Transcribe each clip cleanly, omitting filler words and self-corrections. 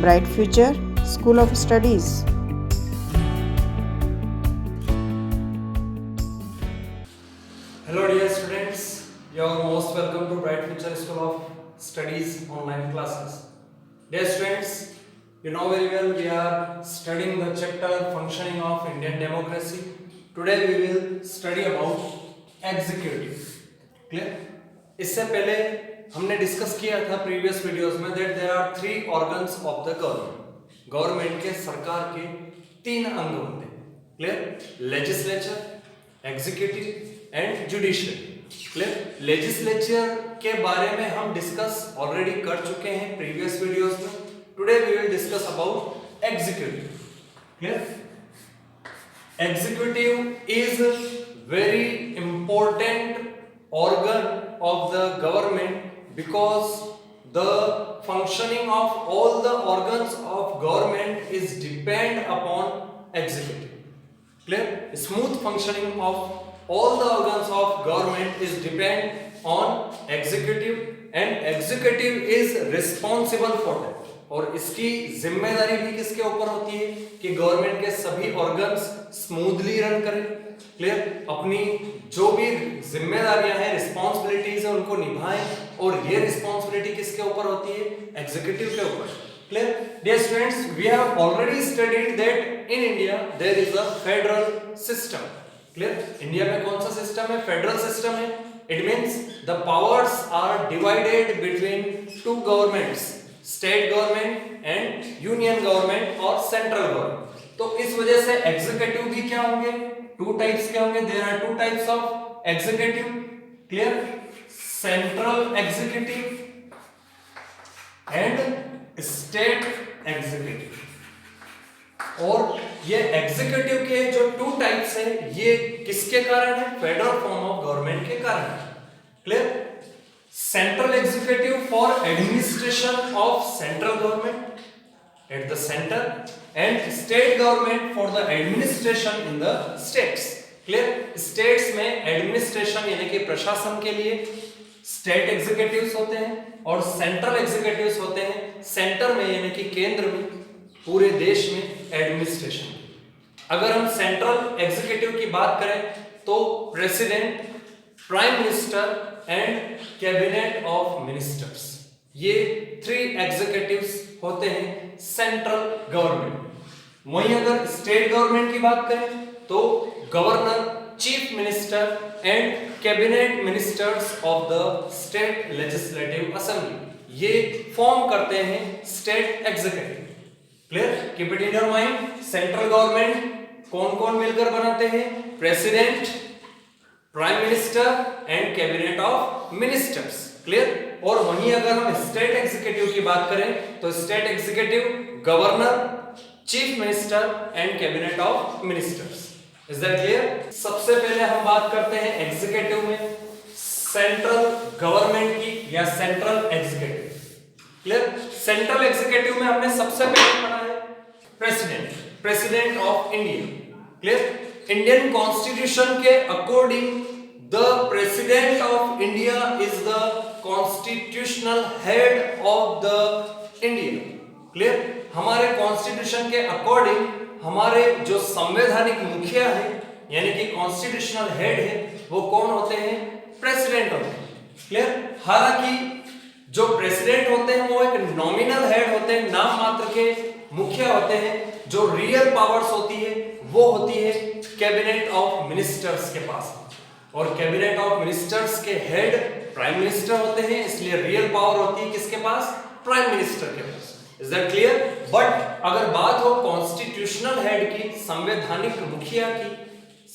Bright Future School of Studies. Hello dear students, you are most welcome to Bright Future School of Studies online classes. Dear students, you know very well we are studying the chapter Functioning of Indian Democracy. Today we will study about executive. Clear? इससे पहले हमने discuss किया था previous videos में that there are three organs of the government. Government के सरकार के तीन अंग होते हैं. Clear? Legislature, executive and judiciary. Clear? Legislature के बारे में हम डिस्कस ऑलरेडी कर चुके हैं प्रीवियस वीडियोस में. Today we will discuss about executive. Clear? Executive is very important organ of the government because the functioning of all the organs of government is depend upon executive. Clear? Smooth functioning of all the organs of government is depend on executive and executive is responsible for that. और इसकी जिम्मेदारी भी किसके ऊपर होती है कि government के सभी ऑर्गन्स स्मूथली रन करें. क्लियर? अपनी जो भी जिम्मेदारियां हैं, रिस्पांसिबिलिटीज है, उनको निभाएं. और ये रिस्पांसिबिलिटी किसके ऊपर होती है? एग्जीक्यूटिव के ऊपर. Clear? Dear students, we have already studied that in India there is a federal system. Clear? India में कौन सा सिस्टम है? फेडरल सिस्टम है. It means the powers are divided between two governments, state government and union government और central government. तो इस वजह से एग्जीक्यूटिव भी क्या होंगे? टू टाइप्स के होंगे. There are two types of executive. Clear? Central executive and state executive. और ये एग्जीक्यूटिव के जो टू टाइप्स है ये किसके कारण है? फेडरल फॉर्म ऑफ गवर्नमेंट के कारण. Clear? Central executive for administration of central government at the center and state government for the administration in the states. Clear? States में administration यानी कि प्रशासन के लिए state executives होते हैं और central executives होते हैं center में यानी कि केंद्र में, पूरे देश में administration. अगर हम central executive की बात करें तो president, prime minister and cabinet of ministers, ये थ्री एग्जीक्यूटिव्स होते हैं सेंट्रल गवर्नमेंट. वहीं अगर स्टेट गवर्नमेंट की बात करें तो governor, chief minister and cabinet ministers of the state legislative assembly, ये फॉर्म करते हैं state executive. Clear? Keep it in your mind. Central government कौन कौन मिलकर बनाते हैं? President, prime minister and cabinet of ministers. Clear? और वहीं अगर हम स्टेट एग्जीक्यूटिव की बात करें तो state executive governor, chief minister and cabinet of ministers. Is that clear? सबसे पहले हम बात करते हैं एग्जीक्यूटिव में सेंट्रल गवर्नमेंट की या central executive. Clear? Central executive में हमने सबसे पहले पढ़ा है president, president of India. Clear? Indian constitution के according the president of India is the constitutional head of the India. Clear? हमारे कॉन्स्टिट्यूशन के अकॉर्डिंग हमारे जो संवैधानिक मुखिया है यानी कि कॉन्स्टिट्यूशनल हेड है वो कौन होते हैं? प्रेसिडेंट होते हैं. क्लियर? हालांकि जो प्रेसिडेंट होते हैं वो एक नॉमिनल हेड होते हैं, नाम मात्र के मुखिया होते हैं. जो रियल पावर्स होती है वो होती है कैबिनेट ऑफ मिनिस्टर्स के पास. और कैबिनेट ऑफ मिनिस्टर्स के हेड प्राइम मिनिस्टर होते हैं, इसलिए रियल पावर होती है किसके पास? प्राइम मिनिस्टर के पास. Is that clear? बट अगर बात हो कॉन्स्टिट्यूशनल हेड की, संवैधानिक मुखिया की,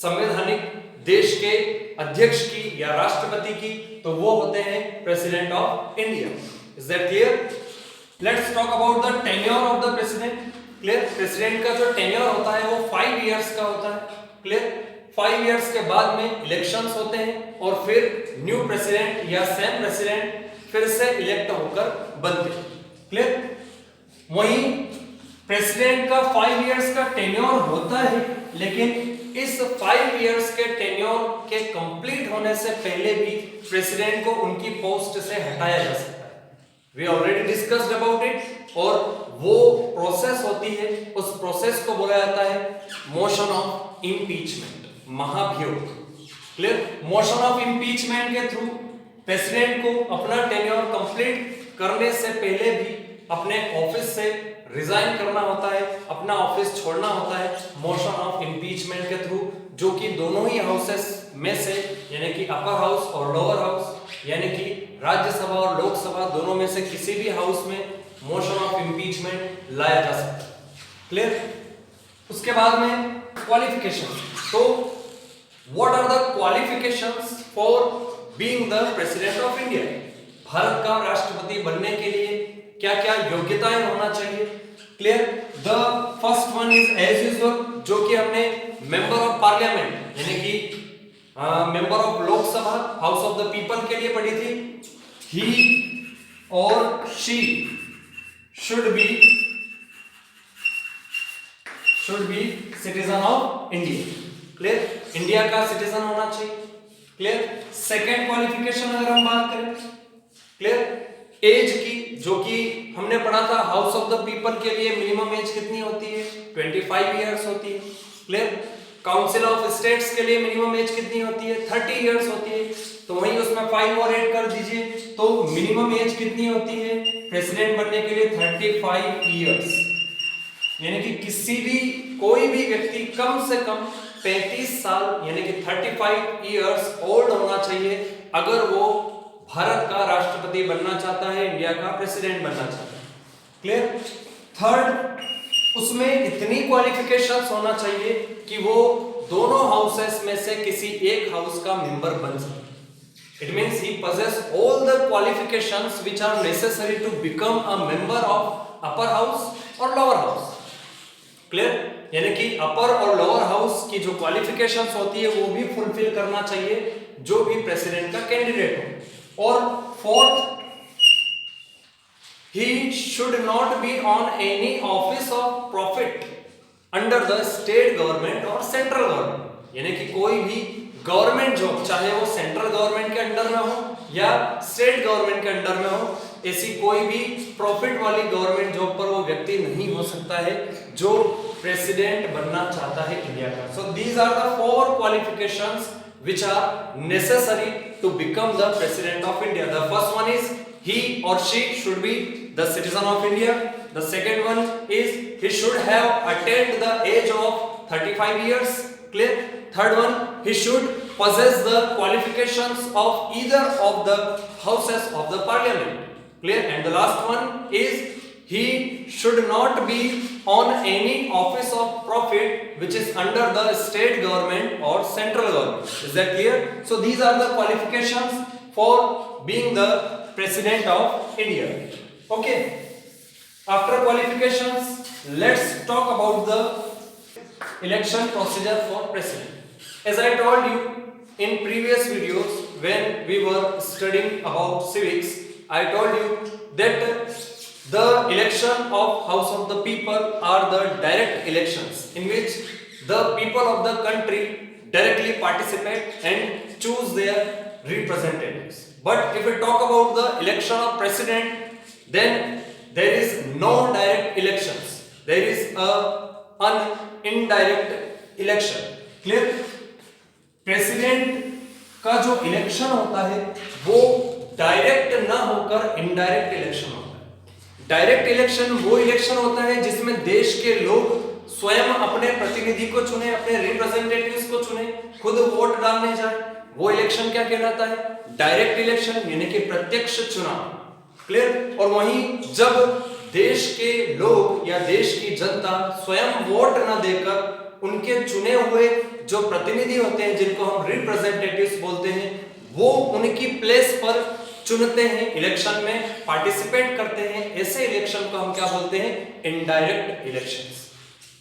संवैधानिक देश के अध्यक्ष की या राष्ट्रपति की, तो वो होते हैं president of India. Is that clear? Let's talk about the tenure of the president. Clear? President का जो टेन्योर होता है वो 5 इयर्स का होता है. क्लियर? 5 इयर्स के बाद में इलेक्शंस होते हैं और फिर न्यू प्रेसिडेंट या सेम प्रेसिडेंट फिर से इलेक्ट होकर बनते हैं. क्लियर? वहीं प्रेसिडेंट का 5 इयर्स का टेन्योर होता है, लेकिन इस 5 इयर्स के टेन्योर के कंप्लीट होने से पहले भी प्रेसिडेंट को उनकी पोस्ट से हटाया जा सकता है. We already discussed about it. और वो प्रोसेस होती है, उस प्रोसेस को बोला जाता है मोशन ऑफ इम्पीचमेंट, महाभियोग। क्लियर? मोशन ऑफ इम्पीचमेंट के थ्रू प्रेसिडेंट को अपना टेन्योर कंप्लीट करने से पहले भी अपने ऑफिस से रिजाइन करना होता है, अपना ऑफिस छोड़ना होता है मोशन ऑफ इम्पीचमेंट के थ्रू, जो कि दोनों ही हाउसेस में से यानी कि अपर हाउस और लोअर हाउस यानी कि राज्यसभा और लोकसभा दोनों में से किसी भी हाउस में मोशन ऑफ इम्पीचमेंट लाया जा सकता है। क्लियर? उसके बाद में क्वालिफिकेशन। तो what are the qualifications for being the president of India? Bharat का राष्ट्रपति बनने के लिए क्या क्या योग्यताएं होना चाहिए? Clear? The first one is as usual, जो कि हमने मेंबर ऑफ पार्लियामेंट यानी कि member of Lok Sabha house of the people के लिए पढ़ी थी। ही और she should be citizen of India. Clear? India का सिटीजन होना चाहिए। क्लियर? सेकेंड क्वालिफिकेशन अगर हम बात करें, क्लियर, एज की, जो कि हमने पढ़ा था हाउस ऑफ द पीपल के लिए मिनिमम एज कितनी होती है? 25 इयर्स होती है। क्लियर? काउंसिल ऑफ स्टेट्स के लिए मिनिमम एज कितनी होती है? 30 इयर्स होती है। तो वहीं उसमें 5 और ऐड कर दीजिए, तो मिनिमम एज कितनी होती है प्रेसिडेंट बनने के लिए? 35 इयर्स। यानी कि कोई भी व्यक्ति कम से कम 35 साल यानी कि 35 इयर्स ओल्ड होना चाहिए अगर वो भारत का राष्ट्रपति बनना चाहता है, इंडिया का प्रेसिडेंट बनना चाहता है। क्लियर? थर्ड, उसमें इतनी क्वालिफिकेशंस होना चाहिए कि वो दोनों हाउसेस में से किसी एक हाउस का मेंबर बन सके। It means he possess all the qualifications which are necessary to become a member of upper house or lower house. Clear? यानी कि अपर और लोअर हाउस की जो क्वालिफिकेशंस होती है वो भी फुलफिल करना चाहिए जो भी प्रेसिडेंट का कैंडिडेट हो। और fourth, he should not be on any office of profit under the state government or central government. यानी कि कोई भी गवर्नमेंट जॉब, चाहे वो सेंट्रल गवर्नमेंट के अंडर में हो या स्टेट गवर्नमेंट के अंडर में हो, ऐसी कोई भी प्रॉफिट वाली गवर्नमेंट जॉब पर वो व्यक्ति नहीं हो सकता है जो प्रेसिडेंट बनना चाहता है इंडिया का। So these are the 4 qualifications which are necessary to become the president of India. The first one is he or she should be the citizen of India. The second one is he should have attained the age of 35 years. Clear? Third one, he should possess the qualifications of either of the houses of the parliament. Clear? And the last one is he should not be on any office of profit which is under the state government or central government. Is that clear? So these are the qualifications for being the president of India. Okay. After qualifications, let's talk about the election procedure for president. As I told you in previous videos when we were studying about civics, I told you that the election of House of the People are the direct elections in which the people of the country directly participate and choose their representatives. But if we talk about the election of president, then there is no direct elections. There is an indirect election. Clear? President का जो election होता है वो direct ना होकर indirect election होता है। Direct election वो इलेक्शन होता है जिसमें देश के लोग स्वयं अपने प्रतिनिधि को चुने, अपने रिप्रेजेंटेटिव्स को चुने, खुद वोट डालने जाए, वो इलेक्शन क्या कहलाता है? डायरेक्ट इलेक्शन यानी कि प्रत्यक्ष चुनाव। क्लियर? और वहीं जब देश के लोग या देश की जनता स्वयं वोट न देकर उनके चुने हुए जो प्रतिनिधि होते हैं जिनको हम रिप्रेजेंटेटिव्स बोलते हैं, वो उनकी प्लेस पर चुनते हैं, इलेक्शन में पार्टिसिपेट करते हैं, ऐसे इलेक्शन को हम क्या बोलते हैं? Indirect elections.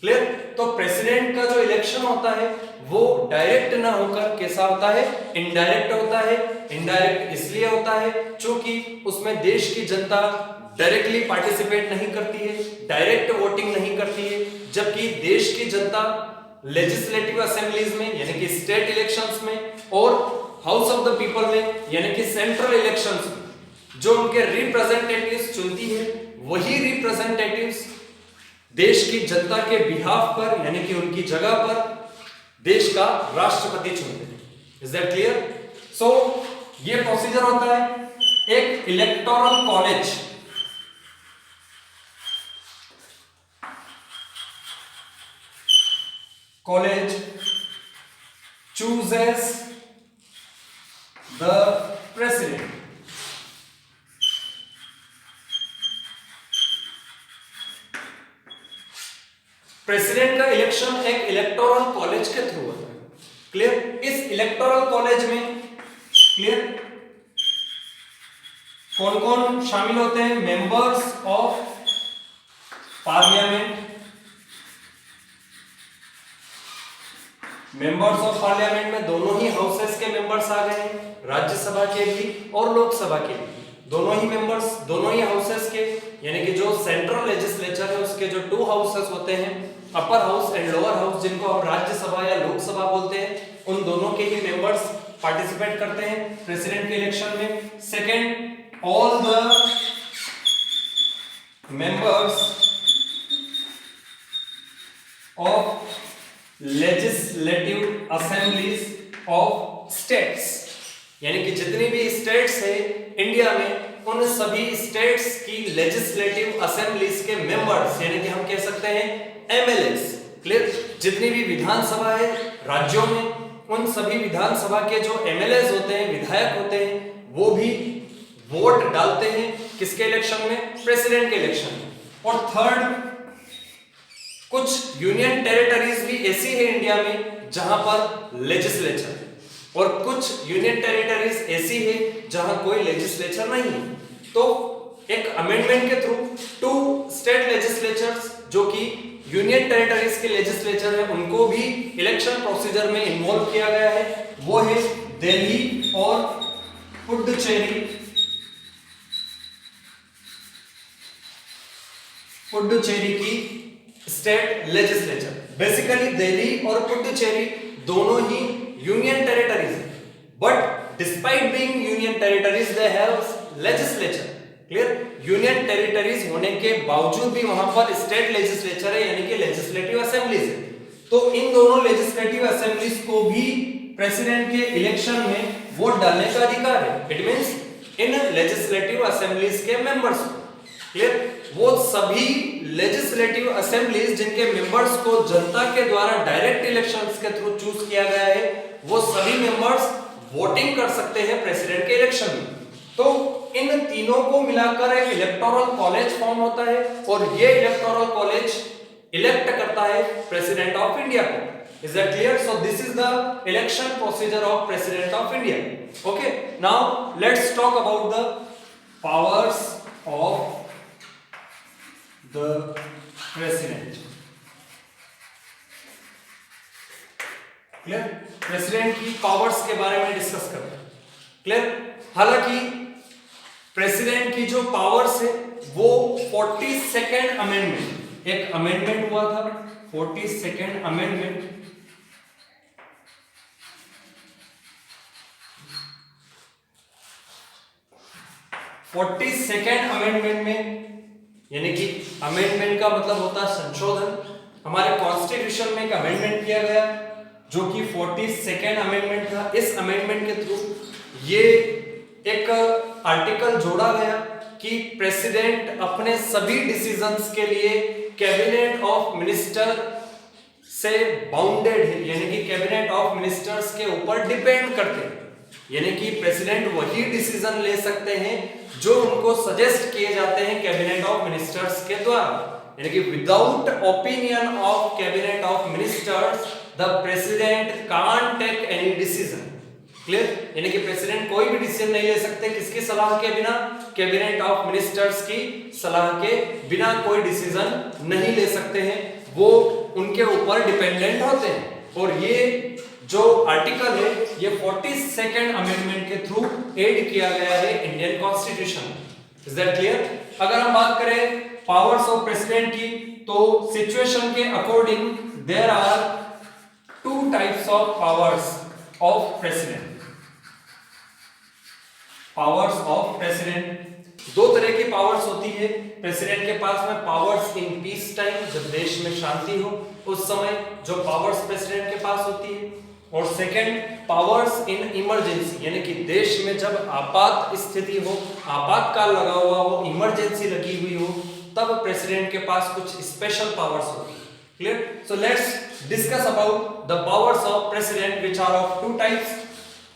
क्लियर? तो प्रेसिडेंट का जो इलेक्शन होता है वो डायरेक्ट ना होकर कैसा होता है? इनडायरेक्ट होता है। इनडायरेक्ट इसलिए होता है क्योंकि उसमें देश की जनता डायरेक्टली पार्टिसिपेट नहीं करती है, डायरेक्ट वोटिंग नहीं करती है, जबकि देश की जनता लेजिस्लेटिव असेंबलीज में यानी कि स्टेट इलेक्शंस में और हाउस ऑफ द पीपल में यानी कि सेंट्रल इलेक्शंस में जो उनके रिप्रेजेंटेटिव्स चुनती है, वही रिप्रेजेंटेटिव्स देश की जनता के बिहाफ पर यानी कि उनकी जगह पर देश का राष्ट्रपति चुनते हैं। Is that clear? सो ये प्रोसीजर होता है एक electoral college chooses the president. President का इलेक्शन एक इलेक्टोरल कॉलेज के थ्रू होता है। क्लियर? इस इलेक्टोरल कॉलेज में क्लियर कौन कौन शामिल होते हैं? Members of parliament, members of parliament में दोनों ही हाउसेस के मेंबर्स आ गए हैं, राज्यसभा के भी और लोकसभा के भी दोनों ही मेंबर्स, दोनों ही हाउसेस के, यानी कि जो सेंट्रल लेजिस्लेचर है उसके जो 2 हाउसेस होते हैं, upper house and lower house, जिनको हम राज्यसभा या लोकसभा बोलते हैं, उन दोनों के ही मेंबर्स पार्टिसिपेट करते हैं प्रेसिडेंट के इलेक्शन में। Second, all the members of legislative assemblies of states, यानी कि जितनी भी स्टेट्स है इंडिया में, उन सभी स्टेट्स की लेजिस्लेटिव असेंबलीज के मेंबर्स, यानी कि हम कह सकते हैं एमएलएस। क्लियर? जितनी भी विधानसभा है राज्यों में, उन सभी विधानसभा के जो एमएलएस होते हैं, विधायक होते हैं, वो भी वोट डालते हैं किसके इलेक्शन में? प्रेसिडेंट के इलेक्शन में। और थर्ड, कुछ यूनियन टेरिटरीज भी ऐसी है इंडिया में जहां पर लेजिस्लेचर है, और कुछ यूनियन टेरिटरीज ऐसी है जहां कोई लेजिस्लेचर नहीं है। तो एक अमेंडमेंट के थ्रू 2 स्टेट लेजिस्लेचर्स जो कि यूनियन टेरिटरीज के लेजिस्लेचर है, उनको भी इलेक्शन प्रोसीजर में इन्वॉल्व किया गया है। वो है दिल्ली और पुडुचेरी, पुडुचेरी की स्टेट लेजिस्लेचर। बेसिकली दिल्ली और पुडुचेरी दोनों ही यूनियन टेरिटरीज है, but despite being union territories they have legislature. Clear? Union territories होने के बावजूद भी वहां पर स्टेट लेजिस्लेचर है, यानी कि लेजिस्लेटिव असेंबलीज है। तो इन दोनों लेजिस्लेटिव असेंबलीज को भी प्रेसिडेंट के इलेक्शन में वोट डालने का अधिकार है। It means in legislative assemblies के मेंबर्स को, क्लियर, वो सभी लेजिस्लेटिव असेंबलीज जिनके मेंबर्स को जनता के द्वारा डायरेक्ट इलेक्शंस के थ्रू चूज किया गया है, वो सभी मेंबर्स वोटिंग कर सकते हैं प्रेसिडेंट के इलेक्शन में। तो इन तीनों को मिलाकर एक इलेक्टोरल कॉलेज फॉर्म होता है, और ये इलेक्टोरल कॉलेज इलेक्ट करता है प्रेसिडेंट ऑफ इंडिया को। Is that clear? So this is the election procedure of President of India. Okay. Now let's talk about the powers of the President. Clear? President की powers के बारे में discuss करते हैं. Clear? हालांकि president की जो पावर्स है वो 42nd अमेंडमेंट, एक अमेंडमेंट हुआ था 42nd अमेंडमेंट, सेकेंड अमेंडमेंट में, यानी कि अमेंडमेंट का मतलब होता है संशोधन। हमारे कॉन्स्टिट्यूशन में एक अमेंडमेंट किया गया जो कि 42nd अमेंडमेंट था। इस अमेंडमेंट के थ्रू ये एक आर्टिकल जोड़ा गया कि प्रेसिडेंट अपने सभी डिसीजंस के लिए कैबिनेट ऑफ मिनिस्टर से बाउंडेड है, यानी कि कैबिनेट ऑफ मिनिस्टर्स के ऊपर डिपेंड करते हैं। यानी कि प्रेसिडेंट वही डिसीजन ले सकते हैं जो उनको सजेस्ट किए जाते हैं कैबिनेट ऑफ मिनिस्टर्स के द्वारा, यानी कि without opinion of cabinet of ministers the president can't take any decision. Clear? यानी कि प्रेसिडेंट कोई भी डिसीजन नहीं ले सकते किसकी सलाह के बिना, कैबिनेट ऑफ मिनिस्टर्स की सलाह के बिना कोई डिसीजन नहीं ले सकते हैं, वो उनके ऊपर डिपेंडेंट होते हैं। और ये जो आर्टिकल है ये 42nd अमेंडमेंट के थ्रू ऐड किया गया है Indian constitution. Is that clear? अगर हम बात करें पावर्स ऑफ प्रेसिडेंट की, तो सिचुएशन के according there are 2 types of powers of president. Powers of president, 2 तरह तरह की पावर्स होती है प्रेसिडेंट के पास में। पावर्स इन पीस टाइम, जब देश में शांति हो उस समय जो पावर्स प्रेसिडेंट के पास होती है। और सेकंड, पावर्स इन इमरजेंसी, यानी कि देश में जब आपात स्थिति हो, आपातकाल लगा हुआ हो, इमरजेंसी लगी हुई हो, तब प्रेसिडेंट के पास कुछ स्पेशल पावर्स होती है। Clear? So let's discuss about the powers of president which are of two types.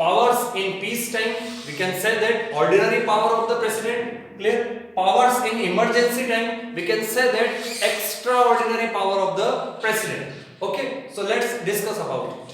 Powers in peace time, we can say that ordinary power of the president. Clear? Powers in emergency time, we can say that extraordinary power of the president. Okay, so let's discuss about it.